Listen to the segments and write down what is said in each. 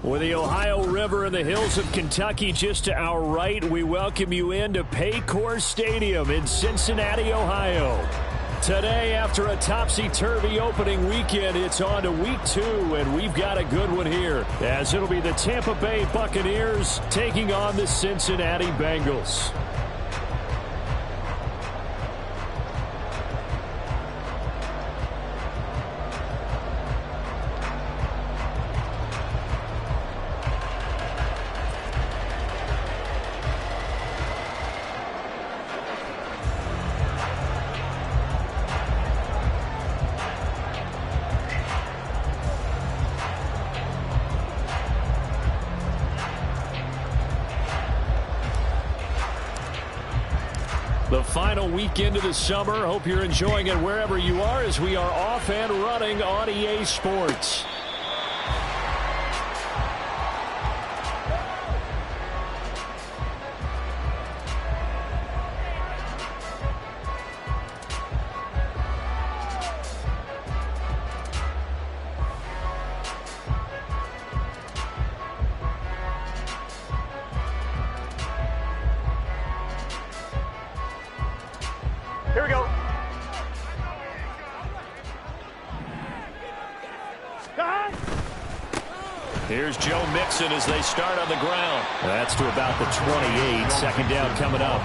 With the Ohio River and the hills of Kentucky just to our right, we welcome you into Paycor Stadium in Cincinnati, Ohio. Today, after a topsy-turvy opening weekend, it's on to week 2, and we've got a good one here, as it'll be the Tampa Bay Buccaneers taking on the Cincinnati Bengals. The final weekend of the summer. Hope you're enjoying it wherever you are as we are off and running on EA Sports. Here we go. Here's Joe Mixon as they start on the ground. That's to about the 28. Second down coming up.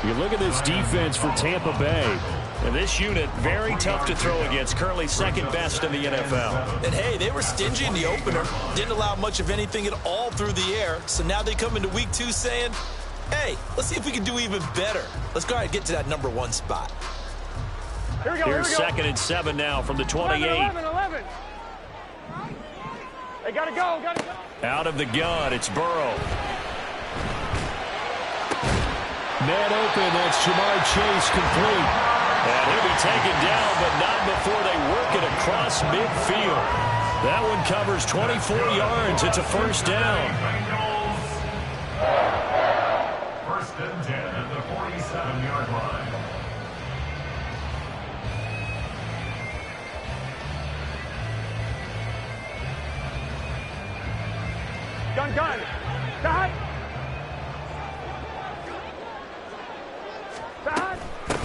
You look at this defense for Tampa Bay. And this unit, very tough to throw against. Currently second best in the NFL. And, hey, they were stingy in the opener. Didn't allow much of anything at all through the air. So now they come into week 2 saying, hey, let's see if we can do even better. Let's go ahead and get to that number 1 spot. Here we go. Here's 2nd and 7 now from the 28. 11. They gotta go. Out of the gun, it's Burrow. Man open, that's Jamar Chase complete. And he'll be taken down, but not before they work it across midfield. That one covers 24 yards. It's a first down. First and 10 at the 47-yard line. Gun. Dot.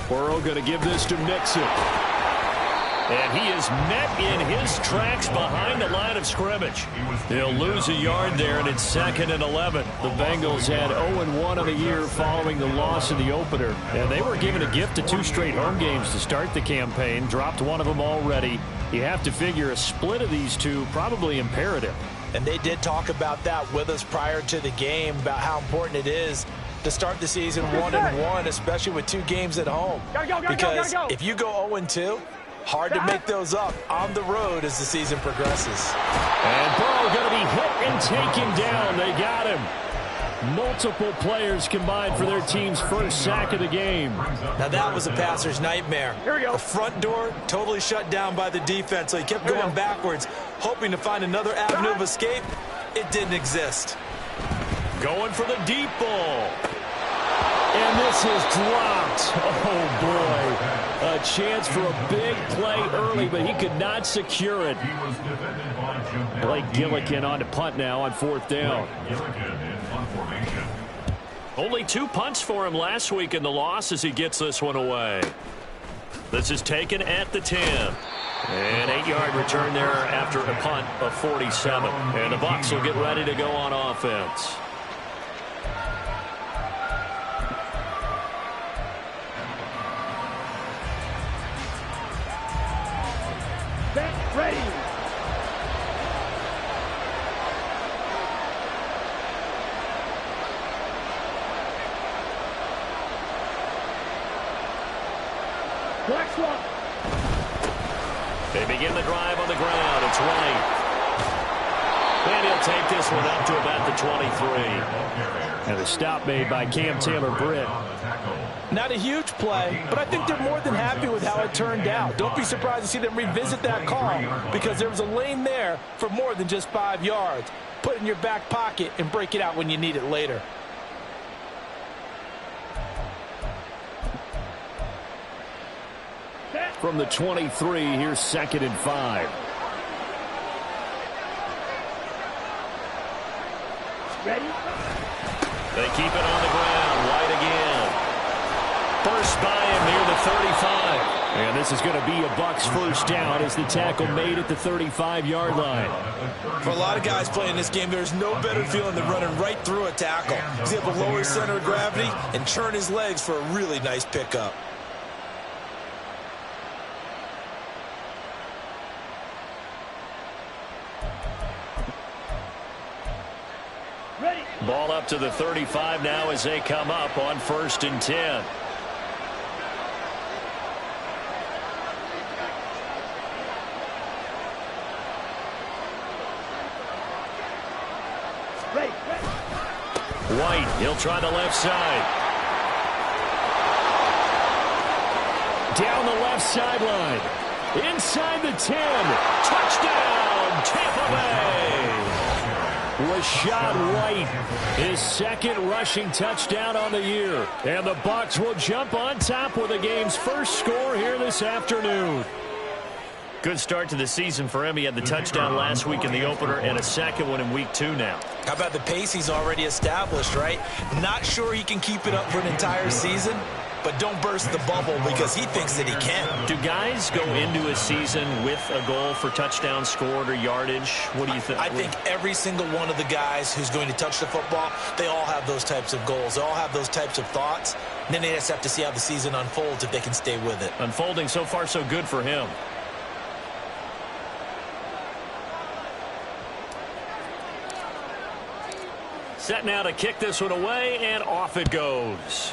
Burrow going to give this to Mixon. And he is met in his tracks behind the line of scrimmage. They'll lose a yard there, and it's 2nd and 11. The Bengals had 0-1 on the year following the loss in the opener. And they were given a gift of 2 straight home games to start the campaign. Dropped one of them already. You have to figure a split of these two probably imperative. And they did talk about that with us prior to the game, about how important it is to start the season 1-1, especially with 2 games at home. Because if you go 0-2, hard to make those up on the road as the season progresses. And Burrow going to be hit and taken down. They got him. Multiple players combined for their team's first sack of the game. Now that was a passer's nightmare. Here we go. The front door totally shut down by the defense, so he kept going backwards, hoping to find another avenue of escape. It didn't exist. Going for the deep ball. And this is dropped. Oh, boy. A chance for a big play early, but he could not secure it. Blake Gillikin on to punt now on 4th down. Only 2 punts for him last week in the loss as he gets this one away. This is taken at the 10. An 8-yard return there after a punt of 47. And the Bucs will get ready to go on offense. Ready. Black swap. They begin the drive on the ground. It's right. And he'll take this one up to about the 23. And a stop made by Cam Taylor-Britt. Not a huge play, but I think they're more than happy with how it turned out. Don't be surprised to see them revisit that call because there was a lane there for more than just 5 yards. Put it in your back pocket and break it out when you need it later. From the 23, here's 2nd and 5. Ready? They keep it on the ground. White again. First by him near the 35. And this is going to be a Bucs first down as the tackle made at the 35-yard line. For a lot of guys playing this game, there's no better feeling than running right through a tackle. He's able to lower his center of gravity and turn his legs for a really nice pickup. Ready? Ball up to the 35 now as they come up on 1st and 10. White, he'll try the left side. Down the left sideline. Inside the 10. Touchdown, Tampa Bay. Rashad White, his second rushing touchdown on the year. And the Bucs will jump on top with the game's first score here this afternoon. Good start to the season for him. He had the touchdown last week in the opener and a second one in week 2 now. How about the pace he's already established, right? Not sure he can keep it up for an entire season, but don't burst the bubble because he thinks that he can. Do guys go into a season with a goal for touchdowns scored or yardage? What do you think? I think every single one of the guys who's going to touch the football, they all have those types of goals. They all have those types of thoughts. And then they just have to see how the season unfolds if they can stay with it. Unfolding so far so good for him. Set now to kick this one away, and off it goes.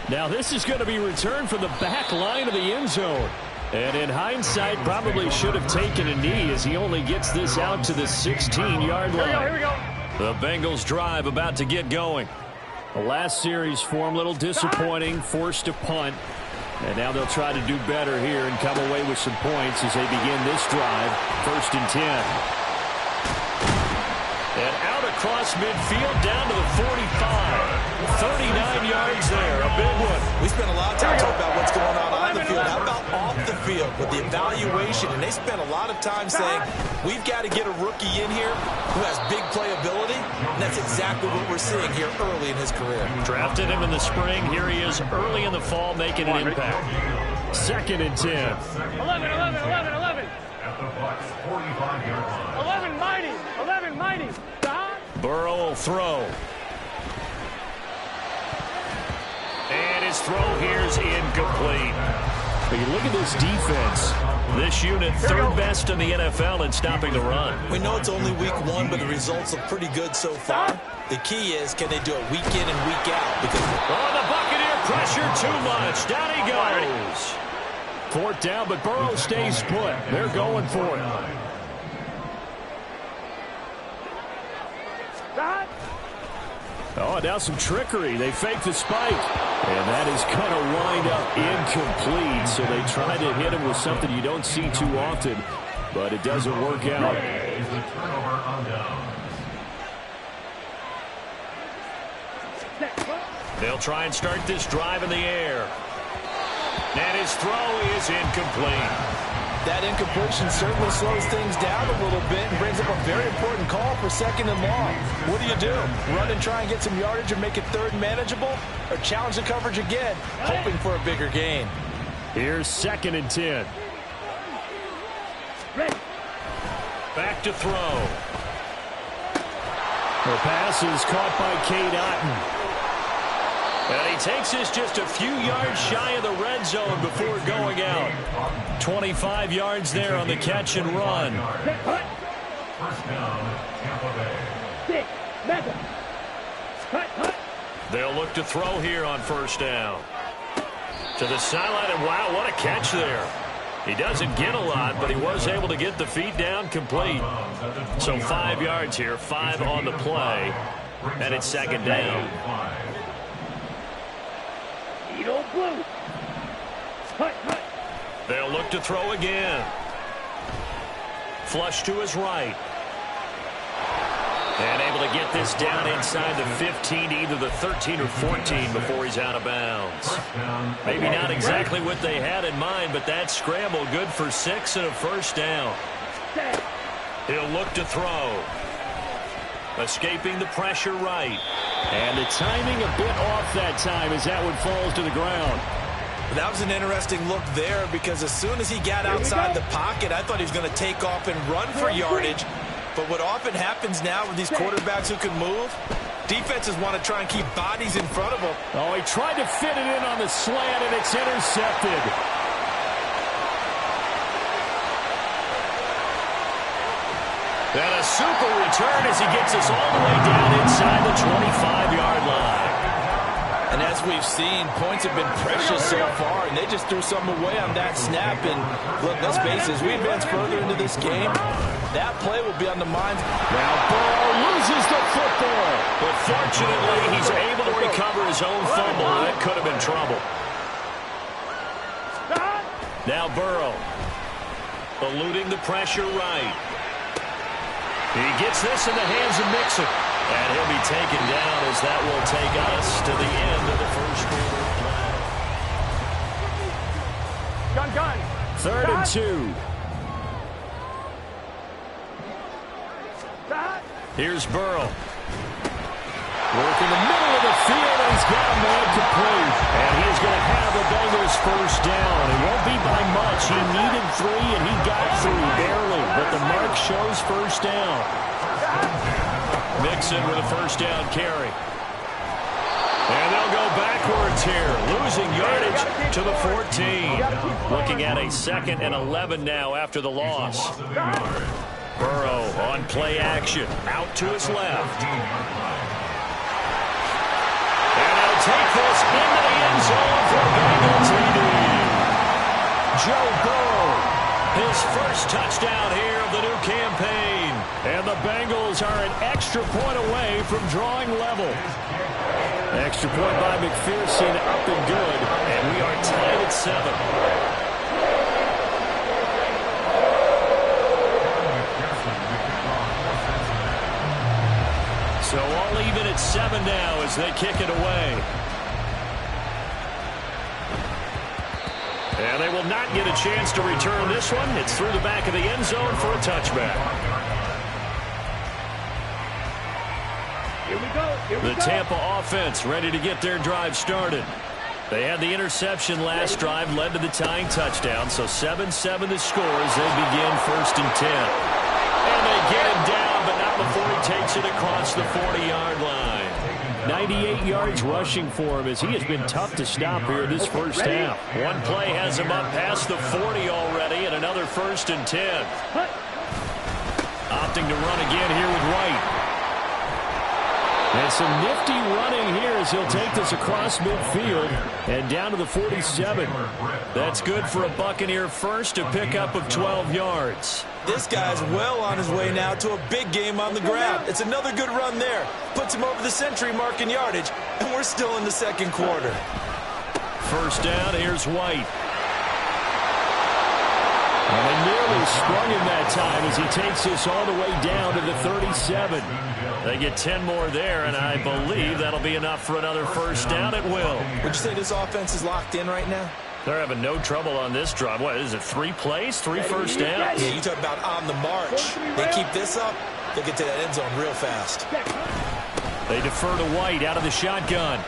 Now this is going to be returned from the back line of the end zone. And in hindsight, probably should have taken a knee as he only gets this out to the 16-yard line. Here we go. The Bengals drive about to get going. The last series for him, a little disappointing, forced to punt. And now they'll try to do better here and come away with some points as they begin this drive. 1st and 10. And out across midfield down to the 45. 39 yards there, a big one. We spent a lot of time talking about what's going on the field. How about off the field with the evaluation? And they spent a lot of time saying, we've got to get a rookie in here who has big playability. And that's exactly what we're seeing here early in his career. Drafted him in the spring. Here he is early in the fall making an impact. 2nd and 10. 11. At the Bucs 45-yard line. 11 mighty. Burrow will throw. And his throw here's incomplete. But you look at this defense. This unit, 3rd best in the NFL in stopping the run. We know it's only week 1, but the results look pretty good so far. The key is, can they do it week in and week out? Because the Buccaneer pressure too much. Down he goes. 4th down, but Burrow stays put. They're going for it. Oh, now some trickery. They fake the spike. And that is going to wind up incomplete. So they try to hit him with something you don't see too often, but it doesn't work out. Is the turnover on downs. They'll try and start this drive in the air. And his throw is incomplete. that incompletion certainly slows things down a little bit and brings up a very important call for 2nd and long. What do? Run and try and get some yardage and make it 3rd manageable, or challenge the coverage again, hoping for a bigger gain? Here's 2nd and 10. Back to throw. The pass is caught by Cade Otton. And he takes this just a few yards shy of the red zone before going out. 25 yards there on the catch and run. First down, Tampa Bay. They'll look to throw here on 1st down. To the sideline, and wow, what a catch there. He doesn't get a lot, but he was able to get the feet down complete. So 5 yards here, 5 on the play, and it's 2nd down. They'll look to throw again. Flush to his right. And able to get this down inside the 15, either the 13 or 14 before he's out of bounds. Maybe not exactly what they had in mind, but that scramble good for 6 and a 1st down. He'll look to throw. Escaping the pressure right. And the timing a bit off that time as that one falls to the ground. That was an interesting look there because as soon as he got outside the pocket, I thought he was going to take off and run for yardage. But what often happens now with these quarterbacks who can move, defenses want to try and keep bodies in front of them. Oh, he tried to fit it in on the slant, and it's intercepted. And a super return as he gets us all the way down inside the 25-yard line. And as we've seen, points have been precious so far, and they just threw something away on that snap. And look, let's face it, as we advance further into this game, that play will be on the minds. Now Burrow loses the football. But fortunately, he's able to recover his own fumble. That could have been trouble. Now Burrow, eluding the pressure right. He gets this in the hands of Mixon. And he'll be taken down as that will take us to the end of the first quarter play. Gun. 3rd and 2. Here's Burrow. Work in the middle of the field, and he's got a man complete. And he is going to have the Bengals first down. It won't be by much. He needed 3, and he got 3 barely. But the mark shows first down. Mixon with a first down carry. And they'll go backwards here, losing yardage to the 14. Looking at a 2nd and 11 now after the loss. Burrow on play action, out to his left. And he'll take this into the end zone for Bengals leading. Joe Burrow, his first touchdown here of the new campaign. And the Bengals are an extra point away from drawing level. Extra point by McPherson, up and good. And we are tied at 7. So all even at 7 now as they kick it away. And they will not get a chance to return this one. It's through the back of the end zone for a touchback. The Tampa offense ready to get their drive started. They had the interception last drive, led to the tying touchdown. So 7-7 the score as they begin 1st and 10. And they get him down, but not before he takes it across the 40-yard line. 98 yards rushing for him as he has been tough to stop here this first half. One play has him up past the 40 already, and another 1st and 10. Opting to run again here with White. And some nifty running here as he'll take this across midfield and down to the 47. That's good for a Buccaneer first, a pickup of 12 yards. This guy's well on his way now to a big game on the ground. It's another good run there. Puts him over the century mark in yardage, and we're still in the 2nd quarter. First down, here's White. And they nearly sprung him that time as he takes this all the way down to the 37. They get 10 more there, and I believe that'll be enough for another first down. It will. Would you say this offense is locked in right now? They're having no trouble on this drive. What is it, 3 plays, 3 first downs? Yeah, you talk about on the march. They keep this up, they'll get to that end zone real fast. They defer to White out of the shotgun.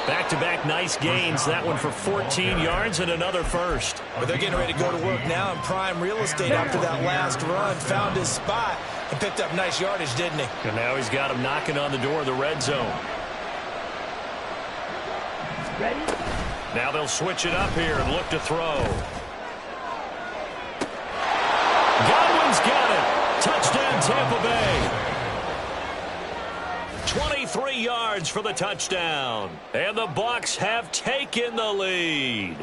Back-to-back nice gains. That one for 14 yards and another first. But they're getting ready to go to work now in prime real estate after that last run. Found his spot and picked up nice yardage, didn't he? And now he's got him knocking on the door of the red zone. Ready? Now they'll switch it up here and look to throw. Godwin's got it. Touchdown, Tampa Bay. 23 yards for the touchdown. And the Bucs have taken the lead.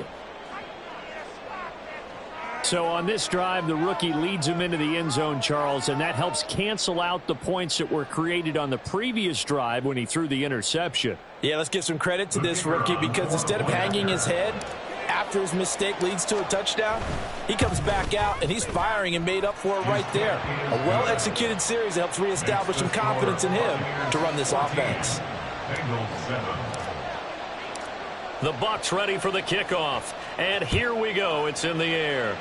So on this drive, the rookie leads him into the end zone, Charles, and that helps cancel out the points that were created on the previous drive when he threw the interception. Yeah, let's give some credit to this rookie because instead of hanging his head after his mistake leads to a touchdown, he comes back out and he's firing and made up for it right there. A well-executed series that helps reestablish some confidence in him to run this offense. The Bucs ready for the kickoff. And here we go. It's in the air.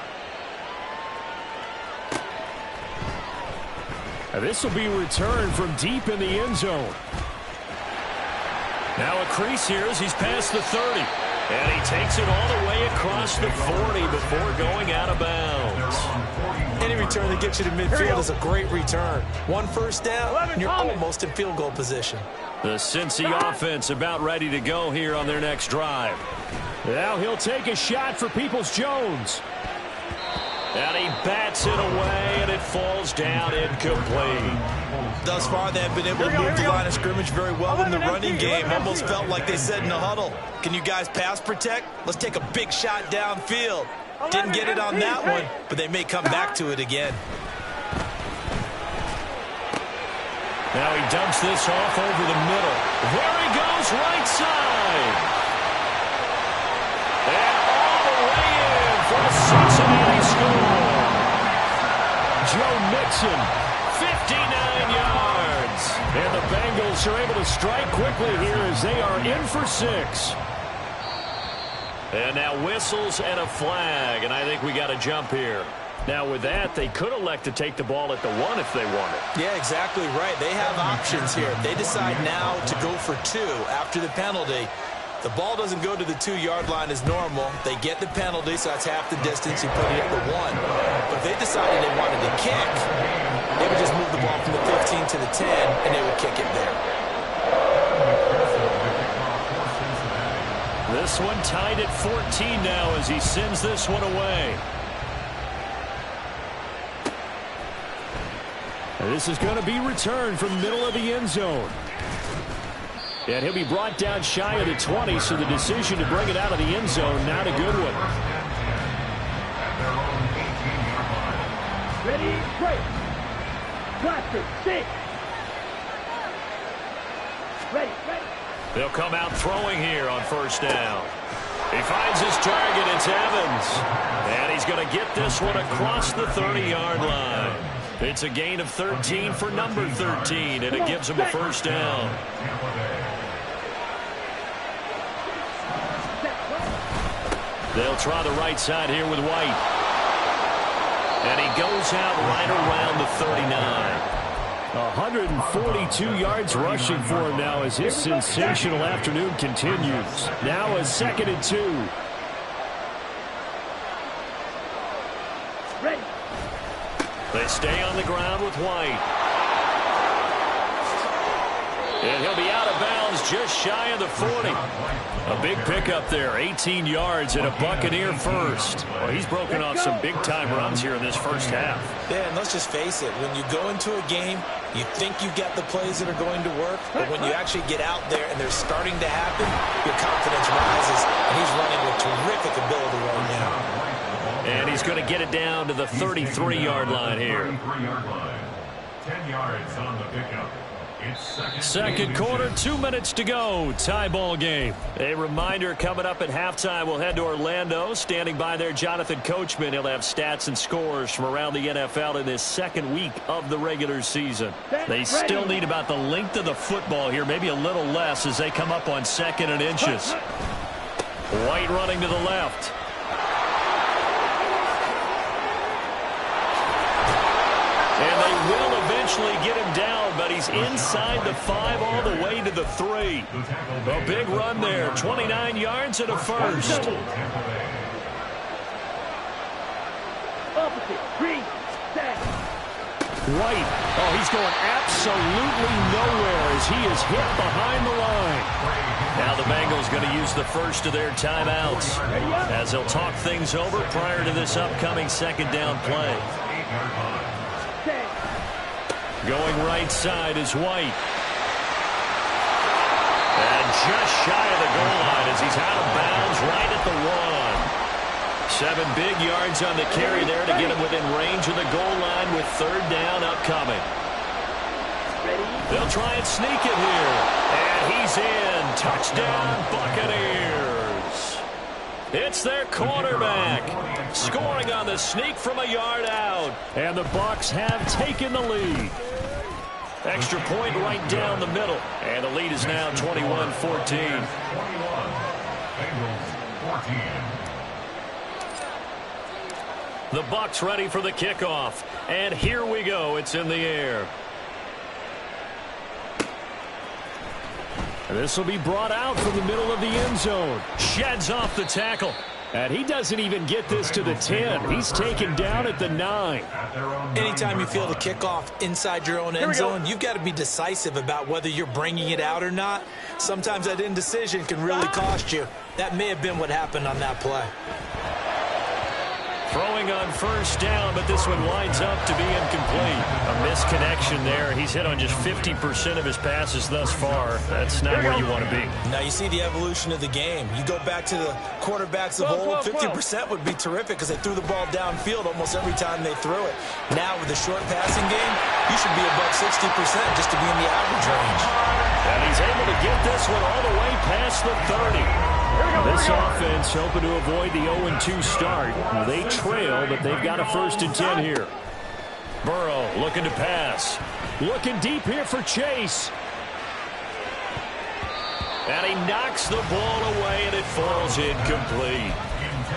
This will be returned from deep in the end zone. Now a crease here as he's past the 30. And he takes it all the way across the 40 before going out of bounds. Any return that gets you to midfield is a great return. One first down, and you're almost in field goal position. The Cincy offense about ready to go here on their next drive. Now he'll take a shot for Peoples-Jones. And he bats it away, and it falls down incomplete. Thus far, they have been able to move the line of scrimmage very well in the running game. Almost felt like they said in the huddle, can you guys pass protect? Let's take a big shot downfield. Didn't get it on that one, but they may come back to it again. Now he dumps this off over the middle. There he goes, right side. And all the way in for a Cincinnati score. Joe Mixon, 59 yards. And the Bengals are able to strike quickly here as they are in for 6. And now whistles and a flag, and I think we got a jump here. Now with that, they could elect to take the ball at the 1 if they wanted. Yeah, exactly right. They have options here. If they decide now to go for 2 after the penalty, the ball doesn't go to the 2-yard line as normal. They get the penalty, so that's half the distance. You put it at the 1. But if they decided they wanted to kick, they would just move the ball from the 15 to the 10, and they would kick it there. This one tied at 14 now as he sends this one away. And this is going to be returned from the middle of the end zone. And he'll be brought down shy of the 20, so the decision to bring it out of the end zone, not a good one. Ready, break. Blaster, 6. Ready. They'll come out throwing here on first down. He finds his target. It's Evans. And he's going to get this one across the 30-yard line. It's a gain of 13 for number 13, and it gives him a first down. They'll try the right side here with White. And he goes out right around the 39. 142 yards rushing for him now as his sensational afternoon continues. Now a 2nd and 2. Ready. They stay on the ground with White. And he'll be out of bounds just shy of the 40. A big pickup there, 18 yards and a Buccaneer first. Well, he's broken off some big-time runs here in this first half. Yeah, and let's just face it. When you go into a game, you think you've got the plays that are going to work, but when you actually get out there and they're starting to happen, your confidence rises, and he's running with terrific ability right now. And he's going to get it down to the 33-yard line here. 10 yards on the pickup. Second quarter, 2 minutes to go. Tie ball game. A reminder coming up at halftime. We'll head to Orlando. Standing by there, Jonathan Coachman. He'll have stats and scores from around the NFL in this second week of the regular season. They still need about the length of the football here, maybe a little less as they come up on 2nd and inches. White running to the left. And they will eventually get him down, but he's inside the 5 all the way to the 3. A big run there, 29 yards and a first. Opposite, 3, set. White, oh, he's going absolutely nowhere as he is hit behind the line. Now the Bengals going to use the first of their timeouts as they'll talk things over prior to this upcoming 2nd down play. Going right side is White. And just shy of the goal line as he's out of bounds right at the 1. 7 big yards on the carry there to get him within range of the goal line with 3rd down upcoming. They'll try and sneak it here. And he's in. Touchdown, Buccaneers. It's their quarterback scoring on the sneak from a yard out. And the Bucs have taken the lead. Extra point right down the middle. And the lead is now 21-14. Bengals 14. The Bucs ready for the kickoff. And here we go. It's in the air. And this will be brought out from the middle of the end zone. Sheds off the tackle. And he doesn't even get this to the 10. He's taken down at the 9. Anytime you feel the kickoff inside your own end zone, you've got to be decisive about whether you're bringing it out or not. Sometimes that indecision can really cost you. That may have been what happened on that play. Throwing on first down, but this one winds up to be incomplete. A misconnection there. He's hit on just 50% of his passes thus far. That's not where you want to be. Now you see the evolution of the game. You go back to the quarterbacks of old, 50% would be terrific because they threw the ball downfield almost every time they threw it. Now with the short passing game, you should be above 60% just to be in the average range. And he's able to get this one all the way past the 30. This offense hoping to avoid the 0-2 start. They trail, but they've got a 1st and 10 here. Burrow looking to pass. Looking deep here for Chase. And he knocks the ball away, and it falls incomplete.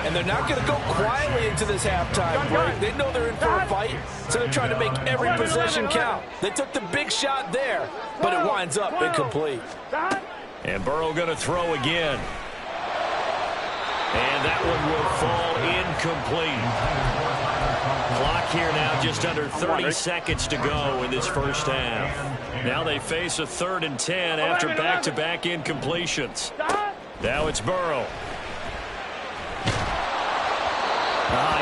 And they're not going to go quietly into this halftime break. They know they're in for a fight, so they're trying to make every possession count. They took the big shot there, but it winds up incomplete. And Burrow going to throw again. And that one will fall incomplete. Clock here now just under 30 seconds to go in this first half. Now they face a 3rd and 10 after back-to-back incompletions. Now it's Burrow.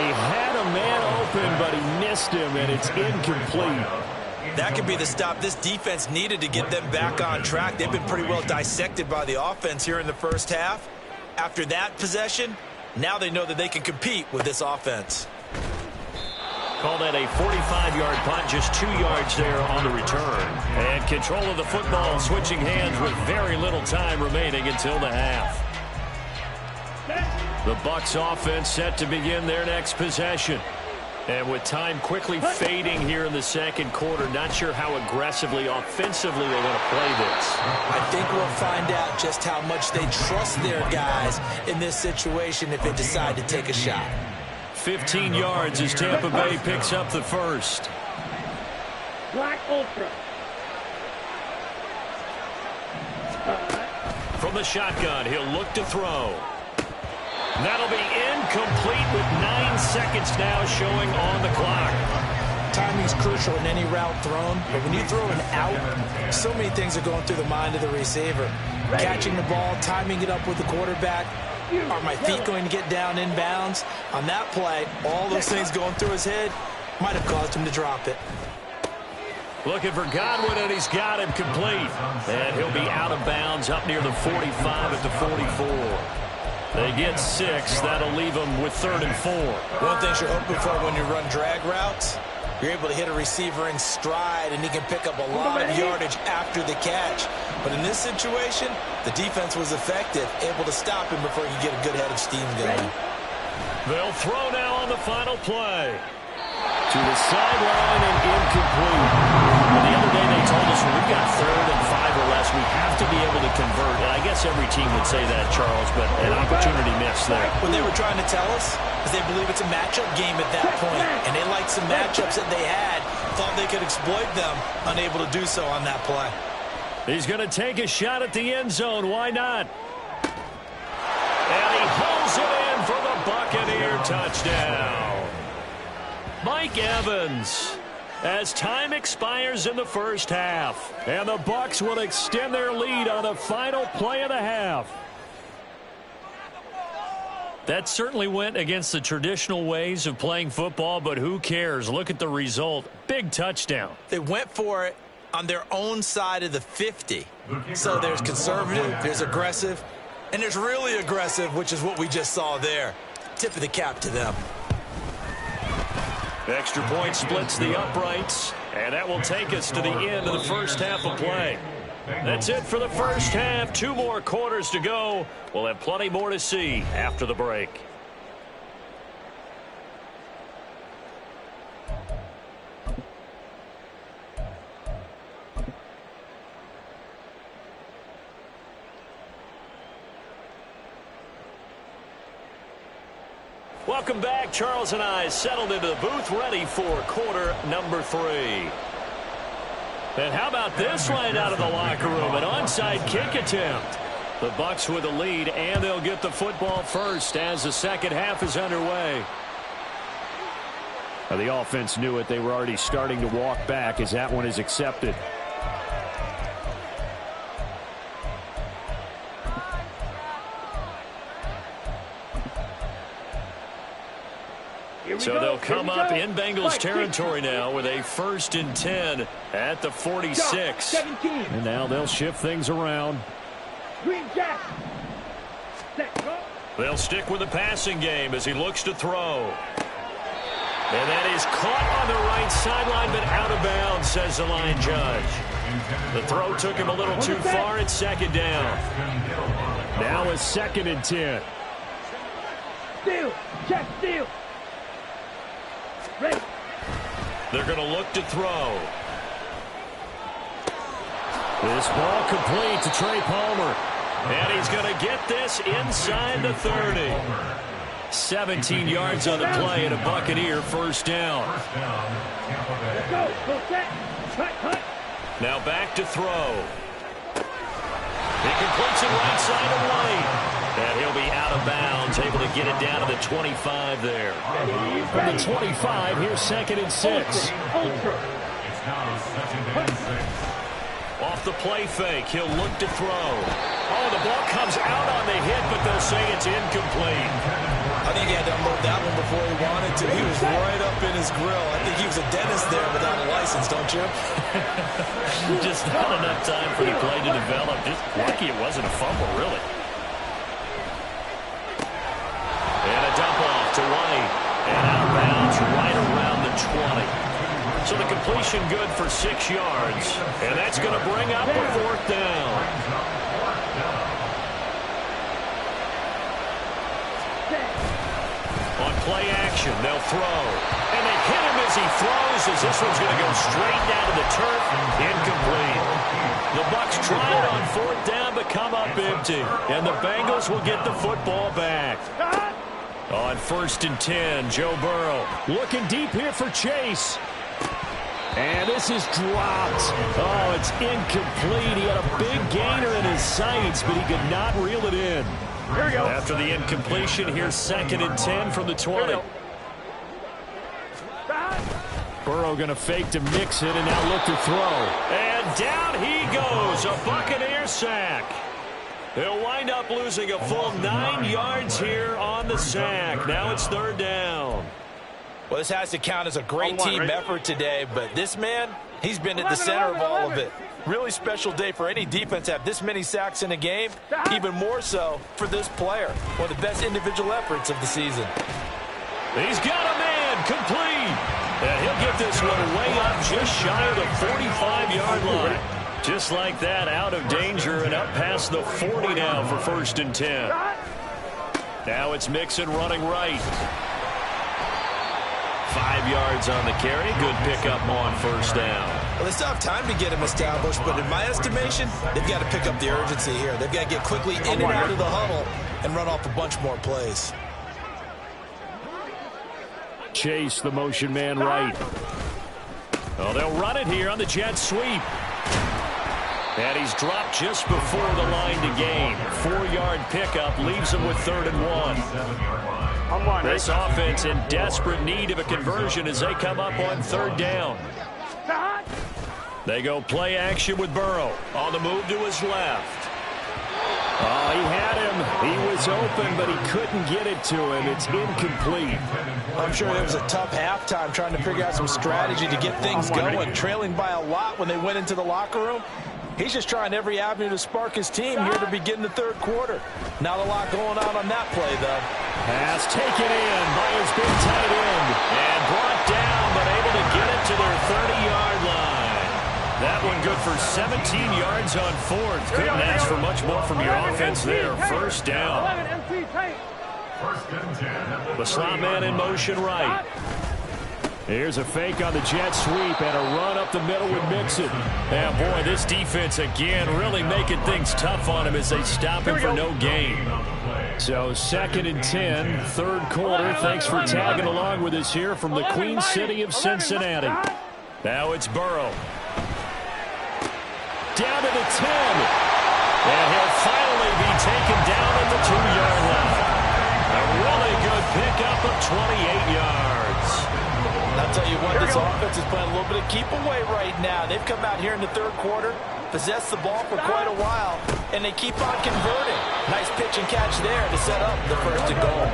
He had a man open, but he missed him, and it's incomplete. That could be the stop this defense needed to get them back on track. They've been pretty well dissected by the offense here in the first half. After that possession, now they know that they can compete with this offense. Call that a 45-yard punt, just 2 yards there on the return. And control of the football switching hands with very little time remaining until the half. The Bucs offense set to begin their next possession. And with time quickly fading here in the second quarter, not sure how aggressively, offensively they're going to play this. I think we'll find out just how much they trust their guys in this situation if they decide to take a shot. 15 yards as Tampa Bay picks up the first. Black Ultra. From the shotgun, he'll look to throw. That'll be incomplete with 9 seconds now showing on the clock. Timing's crucial in any route thrown, but when you throw an out, so many things are going through the mind of the receiver. Catching the ball, timing it up with the quarterback. Are my feet going to get down inbounds? On that play, all those things going through his head might have caused him to drop it. Looking for Godwin, and he's got him complete. And he'll be out of bounds up near the 45 at the 44. They get 6. That'll leave them with 3rd and 4. One thing you're hoping for when you run drag routes, you're able to hit a receiver in stride, and he can pick up a lot of yardage after the catch. But in this situation, the defense was effective, able to stop him before he could get a good head of steam going. They'll throw now on the final play. To the sideline and incomplete. Well, the other day they told us when we've got 3rd and 5 or less, we have to be able to convert. And I guess every team would say that, Charles, but an opportunity missed there. What they were trying to tell us is they believe it's a matchup game at that point, and they liked some matchups that they had, thought they could exploit them, unable to do so on that play. He's going to take a shot at the end zone. Why not? And he hauls it in for the Buccaneer touchdown. Mike Evans, as time expires in the first half, and the Bucs will extend their lead on the final play of the half. That certainly went against the traditional ways of playing football, but who cares? Look at the result. Big touchdown. They went for it on their own side of the 50. So there's conservative, there's aggressive, and there's really aggressive, which is what we just saw there. Tip of the cap to them. Extra point splits the uprights, and that will take us to the end of the first half of play. That's it for the first half. 2 more quarters to go. We'll have plenty more to see after the break. Welcome back. Charles and I settled into the booth, ready for quarter number 3. And how about this right out of the locker room? An onside kick attempt. The Bucs with the lead, and they'll get the football first as the second half is underway. Well, the offense knew it. They were already starting to walk back as that one is accepted. So they'll come up in Bengals territory now with a 1st and 10 at the 46. And now they'll shift things around. They'll stick with the passing game as he looks to throw. And that is caught on the right sideline, but out of bounds, says the line judge. The throw took him a little too far. It's 2nd down. Now a 2nd and 10. Steal. Check steal. Ready. They're going to look to throw. This ball complete to Trey Palmer. And he's going to get this inside the 30. 17 yards on the play and a Buccaneer 1st down. Let's go. Go set. Cut. Now back to throw. He completes it right side of White. And he'll be out of bounds, able to get it down to the 25 there. From the 25, here's 2nd and 6. Off the play fake, he'll look to throw. Oh, the ball comes out on the hit, but they'll say it's incomplete. I think he had to unload that one before he wanted to. He was right up in his grill. I think he was a dentist there without a license, don't you? Just not enough time for the play to develop. Just lucky it wasn't a fumble, really. And a dump off to White. And out of bounds right around the 20. So the completion good for 6 yards. And that's going to bring up a 4th down. On play action, they'll throw. And they hit him as he throws, as this one's going to go straight down to the turf. Incomplete. The Bucs try it on 4th down, but come up empty. And the Bengals will get the football back. On 1st and 10, Joe Burrow. Looking deep here for Chase. And this is dropped. Oh, it's incomplete. He had a big gainer in his sights, but he could not reel it in. Here we go. After the incompletion, here's 2nd and 10 from the 20. Burrow going to fake to mix it and now look to throw. And down he goes. A Buccaneer sack. They'll wind up losing a full 9 yards here on the sack. Now it's 3rd down. Well, this has to count as a great team effort today, but this man, he's been at the center of all of it. Really special day for any defense to have this many sacks in a game, even more so for this player. One of the best individual efforts of the season. He's got a man complete. And he'll get this one way up just shy of the 45-yard line. Just like that, out of danger and up past the 40 now for 1st and 10. Now it's Mixon running right. 5 yards on the carry. Good pickup on 1st down. Well, they still have time to get him established, but in my estimation, they've got to pick up the urgency here. They've got to get quickly in and out of the huddle and run off a bunch more plays. Chase, the motion man right. Oh, they'll run it here on the jet sweep. And he's dropped just before the line to gain. 4-yard pickup leaves him with 3rd and 1. This offense in desperate need of a conversion as they come up on 3rd down. They go play action with Burrow. On the move to his left. Oh, he had him. He was open, but he couldn't get it to him. It's incomplete. I'm sure it was a tough halftime trying to figure out some strategy to get things going. Trailing by a lot when they went into the locker room. He's just trying every avenue to spark his team here to begin the 3rd quarter. Not a lot going on that play, though. Pass taken in by his big tight end. And brought down, but able to get it to their 30-yard line. That one good for 17 yards on 4th. Couldn't ask for much more from your offense there. 1st down. The slot man in motion right. Here's a fake on the jet sweep and a run up the middle with Mixon. Yeah, boy, this defense again really making things tough on him as they stop him for no gain. So 2nd and 10, third quarter. Thanks for tagging along with us here from the Queen City of Cincinnati. Now it's Burrow. Down to the 10. And he'll finally be taken down at the 2-yard line. A really good pickup of 28 yards. I'll tell you what, this offense is playing a little bit of keep away right now. They've come out here in the third quarter, possessed the ball for quite a while, and they keep on converting. Nice pitch and catch there to set up the first and goal.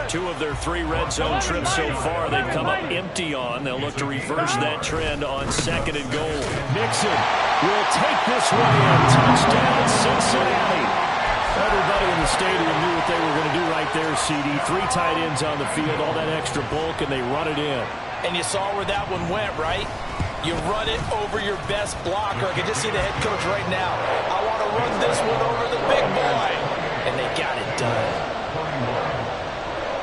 2 of their 3 red zone trips so far they've come up empty on. They'll look to reverse that trend on 2nd and goal. Mixon will take this one in. Touchdown, Cincinnati. Everybody in the stadium knew what they were going to do right there, CD. 3 tight ends on the field, all that extra bulk, and they run it in. And you saw where that one went, right? You run it over your best blocker. I can just see the head coach right now. I want to run this one over the big boy. And they got it done.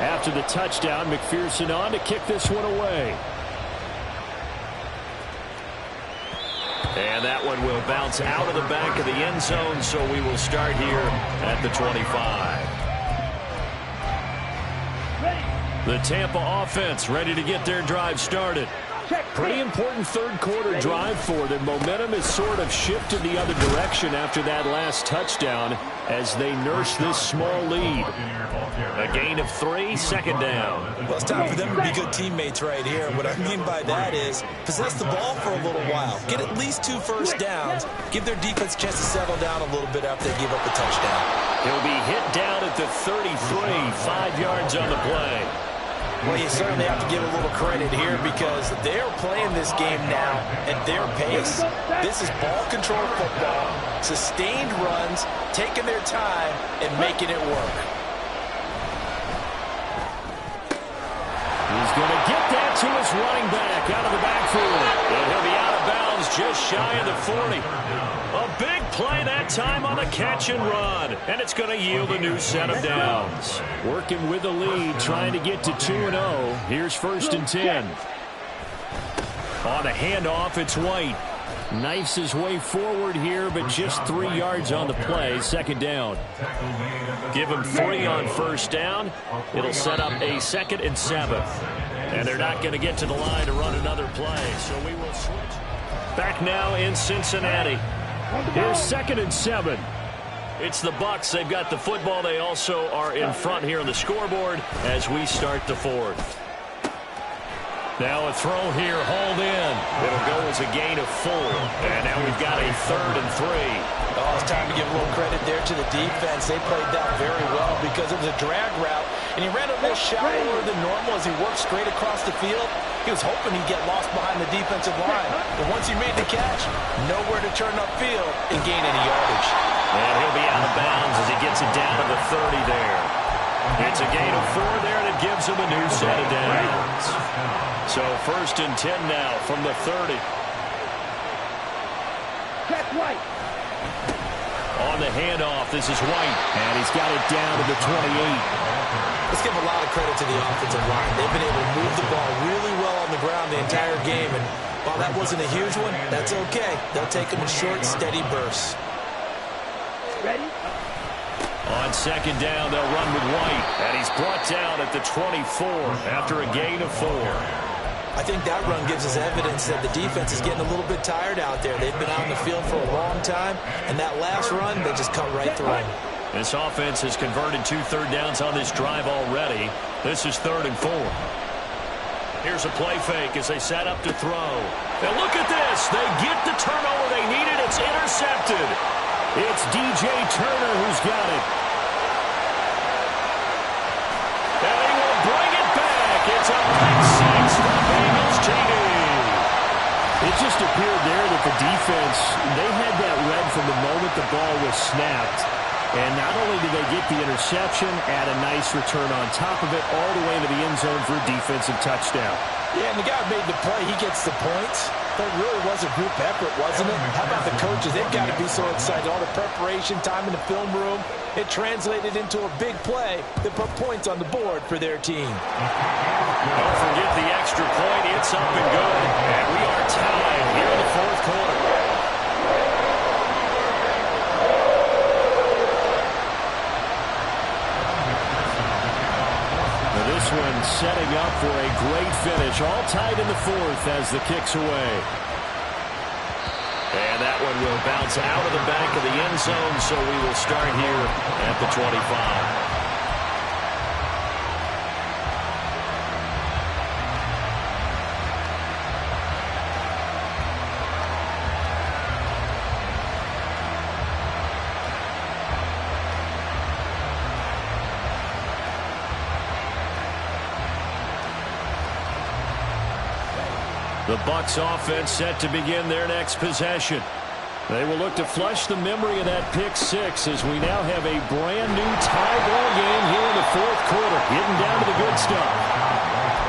After the touchdown, McPherson on to kick this one away. And that one will bounce out of the back of the end zone, so we will start here at the 25. The Tampa offense ready to get their drive started. Pretty important third quarter drive for them. Momentum has sort of shifted the other direction after that last touchdown as they nurse this small lead. A gain of 3, 2nd down. Well, it's time for them to be good teammates right here. What I mean by that is possess the ball for a little while. Get at least 2 first downs. Give their defense a chance to settle down a little bit after they give up a touchdown. He'll be hit down at the 33, 5 yards on the play. Well, you certainly have to give a little credit here because they're playing this game now at their pace. This is ball control football, sustained runs, taking their time, and making it work. He's going to get that to his running back out of the backfield. And he'll be out of bounds just shy of the 40. A big play that time on the catch and run. And it's going to yield a new set of downs. Working with the lead, trying to get to 2-0. Here's 1st and 10. On the handoff, it's White. Knifes his way forward here, but just 3 yards on the play. 2nd down. Give him 3 on 1st down. It'll set up a 2nd and 7. And they're not going to get to the line to run another play, so we will switch. Back now in Cincinnati. Here's 2nd and 7. It's the Bucs. They've got the football. They also are in front here on the scoreboard as we start the 4th. Now a throw here, hauled in. It'll go as a gain of 4. And now we've got a 3rd and 3. Oh, it's time to give a little credit there to the defense. They played that very well because it was a drag route, and he ran a little shallower than normal as he worked straight across the field. He was hoping he'd get lost behind the defensive line. But once he made the catch, nowhere to turn upfield and gain any yardage. And he'll be out of bounds as he gets it down to the 30 there. It's a gain of 4 there, and it gives him a new set of downs. So 1st and 10 now from the 30. Catch White. On the handoff, this is White. And he's got it down to the 28. Let's give a lot of credit to the offensive line. They've been able to move the ball really well on the ground the entire game. And while that wasn't a huge one, that's okay. They'll take them in short, steady bursts. Ready? On 2nd down, they'll run with White. And he's brought down at the 24 after a gain of 4. I think that run gives us evidence that the defense is getting a little bit tired out there. They've been out in the field for a long time, and that last run, they just cut right through them. This offense has converted 2 third downs on this drive already. This is 3rd and 4. Here's a play fake as they set up to throw. And look at this. They get the turnover they needed. It's intercepted. It's DJ Turner who's got it. And he will bring it back. It's a pick 6 for Bengals TD. It just appeared there that the defense, they had that read from the moment the ball was snapped. And not only did they get the interception, add a nice return on top of it, all the way into the end zone for a defensive touchdown. Yeah, and the guy who made the play, he gets the points. But it really was a group effort, wasn't it? How about the coaches? They've got to be so excited. All the preparation, time in the film room, it translated into a big play that put points on the board for their team. Don't forget the extra point. It's up and good. And we are tied here in the 4th quarter. this one setting up for a great finish. All tied in the fourth as the kick's away. And that one will bounce out of the back of the end zone, so we will start here at the 25. The Bucs offense set to begin their next possession. They will look to flush the memory of that pick six as we now have a brand new tie ball game here in the fourth quarter. Getting down to the good stuff.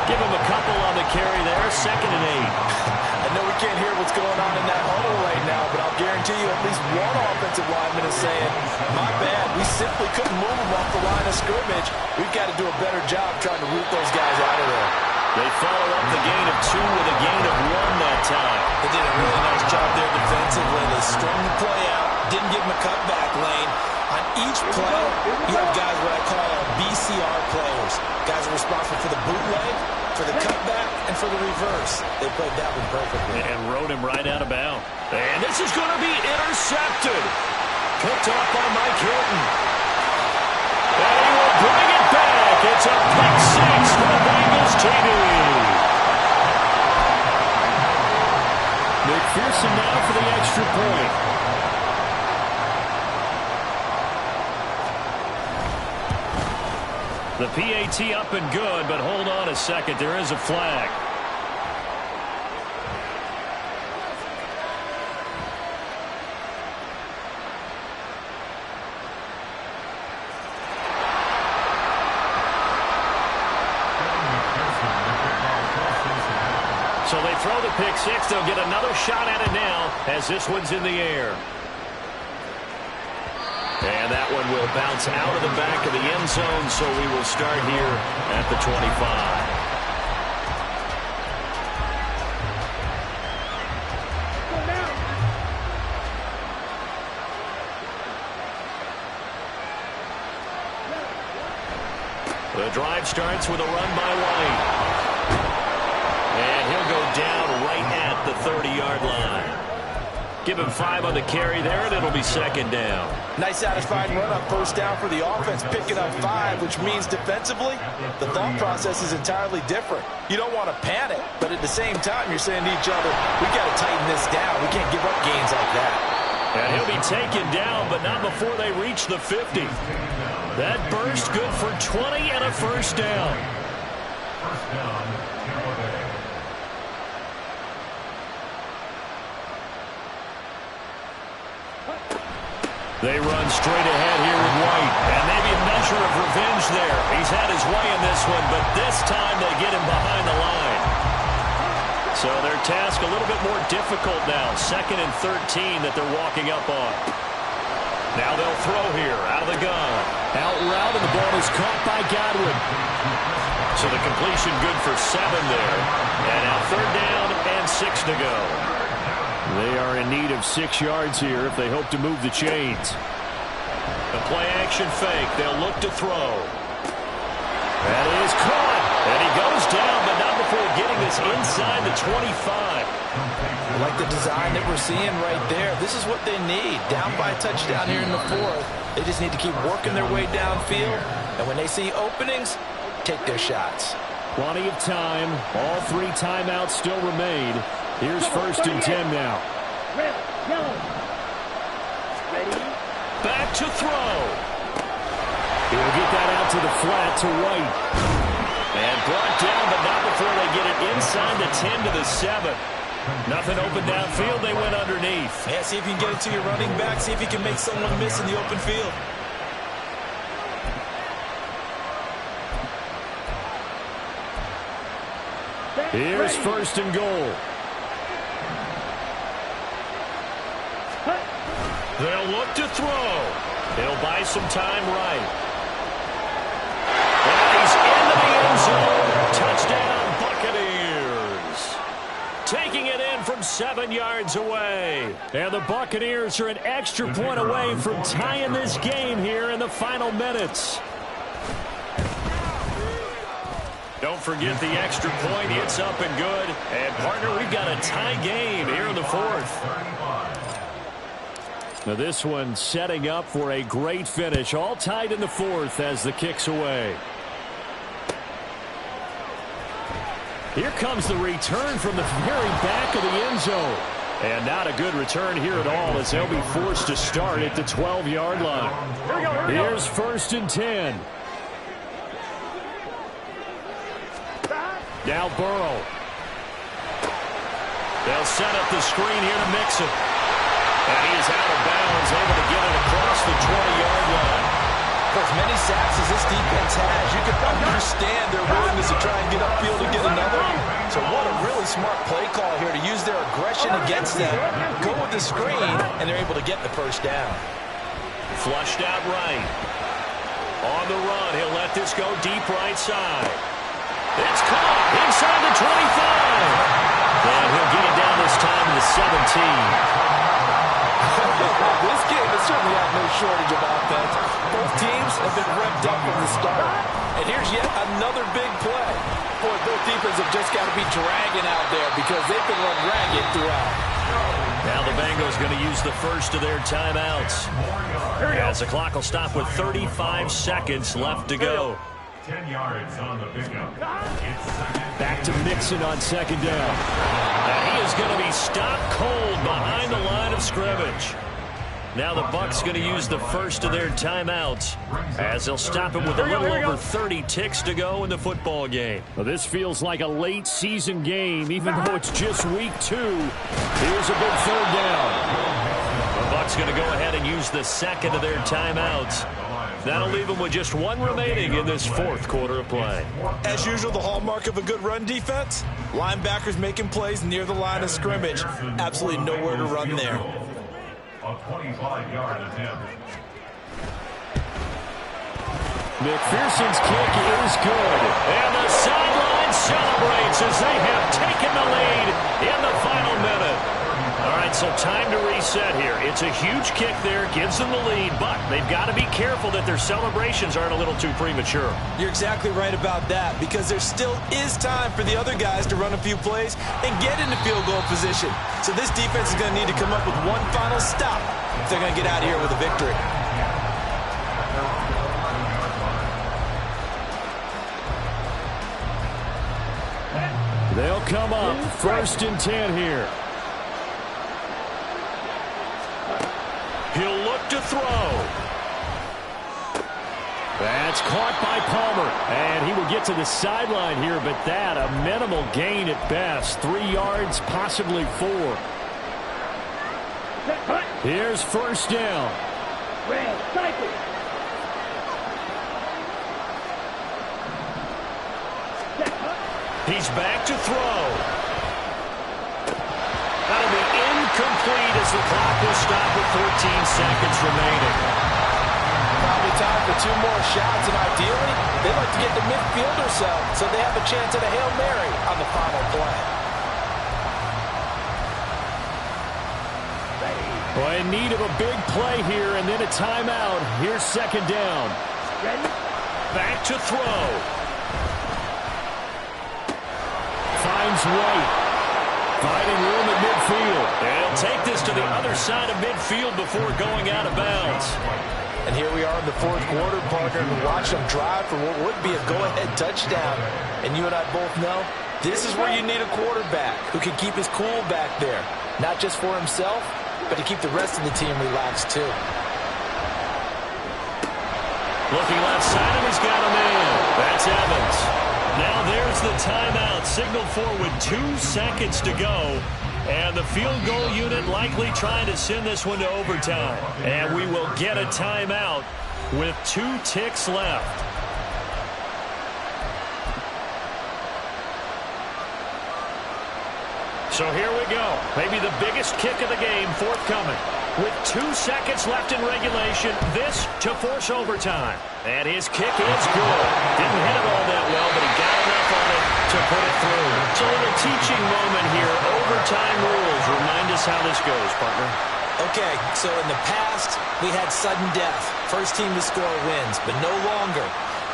Give him a couple on the carry there. 2nd and 8. I know we can't hear what's going on in that huddle right now, but I'll guarantee you at least one offensive lineman is saying, my bad, we simply couldn't move them off the line of scrimmage. We've got to do a better job trying to root those guys out of there. They follow up the gain of 2 with a gain of 1 that time. They did a really nice job there defensively. They strung the play out, didn't give him a cutback lane. On each play, you have guys what I call BCR players. Guys are responsible for the bootleg, for the cutback, and for the reverse. They played that one perfectly. And rode him right out of bounds. And this is going to be intercepted. Picked off by Mike Hilton. And he will bring it back. It's a pick six for the Bengals TD. McPherson now for the extra point. The PAT up and good, but hold on a second. There is a flag. So they throw the pick six. They'll get another shot at it now as this one's in the air. And that one will bounce out of the back of the end zone, so we will start here at the 25. The drive starts with a run by White. And he'll go down right at the 30-yard line. Give him 5 on the carry there, and it'll be 2nd down. Nice satisfying run up first down for the offense, picking up 5, which means defensively, the thought process is entirely different. You don't want to panic, but at the same time, you're saying to each other, we got to tighten this down. We can't give up gains like that. And he'll be taken down, but not before they reach the 50. That burst good for 20 and a first down. First down, Tampa Bay. They run straight ahead here with White. And maybe a measure of revenge there. He's had his way in this one, but this time they get him behind the line. So their task a little bit more difficult now. 2nd and 13 that they're walking up on. Now they'll throw here out of the gun. Out route, and the ball is caught by Godwin. So the completion good for 7 there. And now 3rd down and 6 to go. They are in need of 6 yards here if they hope to move the chains. A play-action fake. They'll look to throw. That is caught. And he goes down, but not before getting this inside the 25. I like the design that we're seeing right there. This is what they need. Down by a touchdown here in the 4th. They just need to keep working their way downfield. And when they see openings, take their shots. Plenty of time. All 3 timeouts still remain. Here's 1st and 10 now. Red, yellow. Ready? Back to throw. He'll get that out to the flat to White. And brought down, but not before they get it inside the 10 to the 7. Nothing open downfield. They went underneath. Yeah, see if you can get it to your running back. See if you can make someone miss in the open field. Here's 1st and goal. They'll look to throw. He'll buy some time right. And he's into the end zone. Touchdown, Buccaneers. Taking it in from 7 yards away. And the Buccaneers are an extra point away from tying this game here in the final minutes. don't forget the extra point. It's up and good. And, partner, we've got a tie game here in the fourth. Now this one setting up for a great finish. All tied in the fourth as the kick's away. Here comes the return from the very back of the end zone. And not a good return here at all as they'll be forced to start at the 12-yard line. Here's 1st and 10. Now Burrow. They'll set up the screen here to mix it. And he is out of bounds, able to get it across the 20-yard line. For as many sacks as this defense has, you can understand their willingness to try and get upfield and get another. So what a really smart play call here to use their aggression against them, go with the screen, and they're able to get the first down. Flushed out right. On the run, he'll let this go deep right side. It's caught inside the 25. And he'll get it down this time to the 17. This game has certainly had no shortage of offense. Both teams have been revved up from the start. And here's yet another big play. Boy, both defenses have just got to be dragging out there because they've been run ragged throughout. Now the Bengals going to use the first of their timeouts. As the clock will stop with 35 seconds left to go. 10 yards on the pickup. Back to Mixon on 2nd down. And he is going to be stopped cold behind the line of scrimmage. Now the Bucs going to use the first of their timeouts as they'll stop it with a little over 30 ticks to go in the football game. Well, this feels like a late season game, even though it's just week 2. Here's a big 3rd down. The Bucs going to go ahead and use the second of their timeouts. That'll leave them with just one remaining in this 4th quarter of play. As usual, the hallmark of a good run defense, linebackers making plays near the line of scrimmage. Absolutely nowhere to run there. A 25-yard attempt. McPherson's kick is good. And the sideline celebrates as they have taken the lead in the final minute. All right, so time to reset here. It's a huge kick there, gives them the lead, but they've got to be careful that their celebrations aren't a little too premature. You're exactly right about that because there still is time for the other guys to run a few plays and get into field goal position. So this defense is going to need to come up with one final stop if they're going to get out of here with a victory. They'll come up 1st and 10 here. He'll look to throw. That's caught by Palmer. And he will get to the sideline here, but that a minimal gain at best. 3 yards, possibly 4. Here's 1st down. He's back to throw. That'll be incomplete as the clock will stop with 14 seconds remaining. Probably time for 2 more shots, and ideally, they'd like to get to midfield or so they have a chance at a Hail Mary on the final play. Well, in need of a big play here and then a timeout. Here's 2nd down. Back to throw. Finds White. Finding room at midfield. And he'll take this to the other side of midfield before going out of bounds. And here we are in the 4th quarter, partner, and watch them drive for what would be a go-ahead touchdown. And you and I both know this is where you need a quarterback who can keep his cool back there. Not just for himself, but to keep the rest of the team relaxed too. Looking left side, and he's got him in. That's Evans. Now there's the timeout, signaled for with 2 seconds to go. And the field goal unit likely trying to send this one to overtime. And we will get a timeout with 2 ticks left. So here we go. Maybe the biggest kick of the game forthcoming. With 2 seconds left in regulation, this to force overtime. And his kick is good. Didn't hit it all that well, but he got enough on it to put it through. It's a little teaching moment here. Overtime rules. Remind us how this goes, partner. Okay, so in the past, we had sudden death. First team to score wins, but no longer.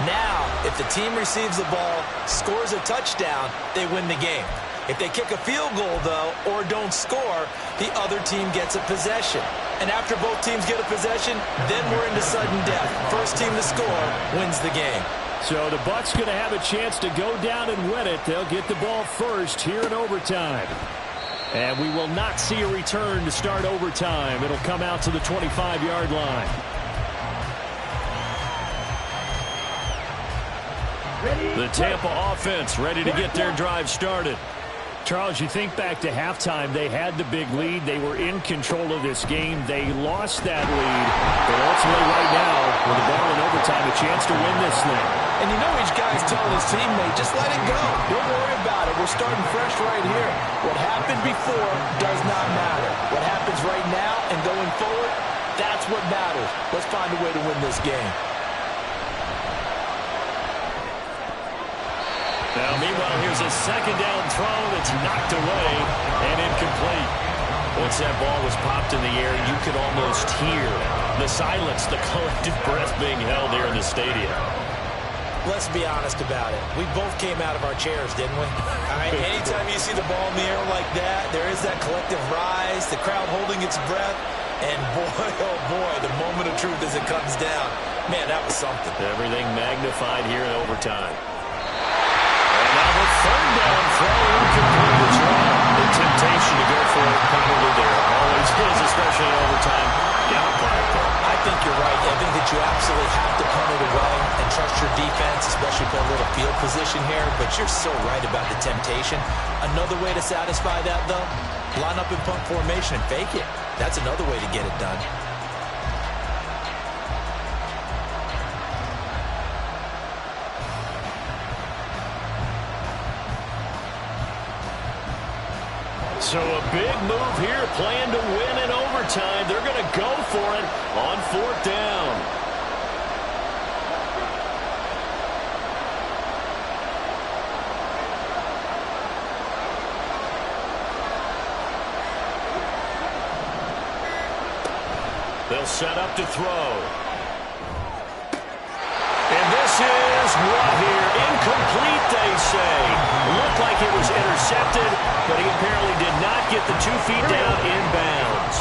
Now, if the team receives the ball, scores a touchdown, they win the game. If they kick a field goal, though, or don't score, the other team gets a possession. And after both teams get a possession, then we're into sudden death. First team to score wins the game. So the Bucs going to have a chance to go down and win it. They'll get the ball first here in overtime. And we will not see a return to start overtime. It'll come out to the 25-yard line. The Tampa offense ready to get their drive started. Charles, you think back to halftime, they had the big lead. They were in control of this game. They lost that lead. But ultimately right now, with the ball in overtime, a chance to win this thing. And you know each guy's telling his teammate, just let it go. Don't worry about it. We're starting fresh right here. What happened before does not matter. What happens right now and going forward, that's what matters. Let's find a way to win this game. Now, meanwhile, here's a second down throw that's knocked away and incomplete. Once that ball was popped in the air, you could almost hear the silence, the collective breath being held here in the stadium. Let's be honest about it. We both came out of our chairs, didn't we? All right, anytime you see the ball in the air like that, there is that collective rise, the crowd holding its breath, and boy, oh boy, the moment of truth as it comes down. Man, that was something. Everything magnified here in overtime. Now the third down throw incomplete as well. The temptation to go for it probably there. Always is, especially in overtime. Got to punt it there. I think you're right. I think that you absolutely have to punt it away and trust your defense, especially for a little field position here. But you're so right about the temptation. Another way to satisfy that, though, line up in punt formation and fake it. That's another way to get it done. So a big move here, plan to win in overtime. They're going to go for it on fourth down. They'll set up to throw. And this is what here? Incomplete, they say. Looked like it was intercepted, but he apparently did not get the 2 feet down inbounds.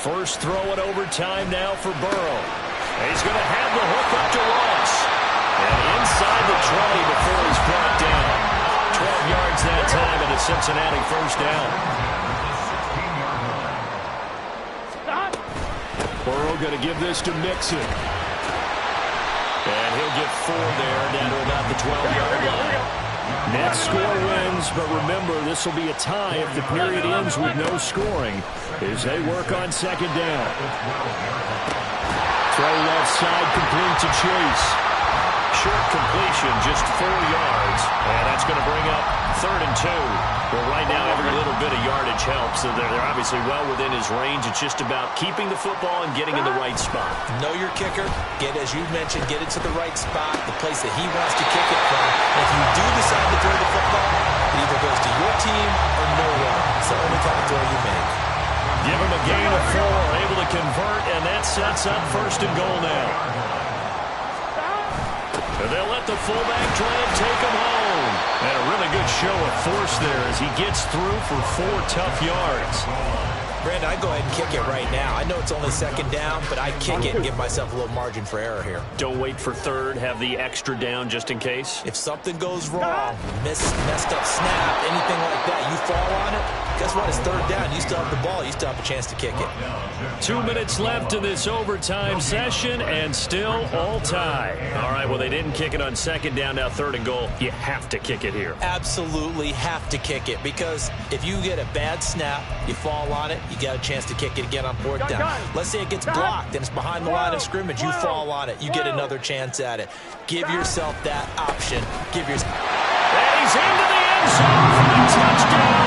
First throw at overtime now for Burrow. And he's going to have the hook up to Ross. And inside the 20 before he's brought down. 12 yards that time and a Cincinnati first down. Burrow going to give this to Mixon. And he'll get 4 there down to about the 12-yard line. Next score wins, but remember, this will be a tie if the period ends with no scoring as they work on second down. Throw left side complete to Chase. Short completion, just 4 yards. And that's going to bring up 3rd and 2. Well, right now, every little bit of yardage helps. So they're obviously well within his range. It's just about keeping the football and getting in the right spot. Know your kicker. Get, as you mentioned, get it to the right spot, the place that he wants to kick it from. And if you do decide to throw the football, it either goes to your team or nowhere. It's the only kind of throw you make. Give him a gain of 4, able to convert, and that sets up 1st and goal now. And they'll let the fullback try and take him home. And a really good show of force there as he gets through for 4 tough yards. Brandon, I'd go ahead and kick it right now. I know it's only second down, but I'd kick it and give myself a little margin for error here. Don't wait for third. Have the extra down just in case. If something goes wrong, messed up snap, anything like that, you fall on it, guess what? It's third down. You still have the ball. You still have a chance to kick it. 2 minutes left in this overtime session, and still all tie. All right, well, they didn't kick it on second down. Now 3rd and goal. You have to kick it here. Absolutely have to kick it, because if you get a bad snap, you fall on it, you got a chance to kick it again on 4th down. Let's say it gets blocked and it's behind the line of scrimmage. You fall on it. You get another chance at it. Give yourself that option. Give yourself. And he's into the end zone for the touchdown.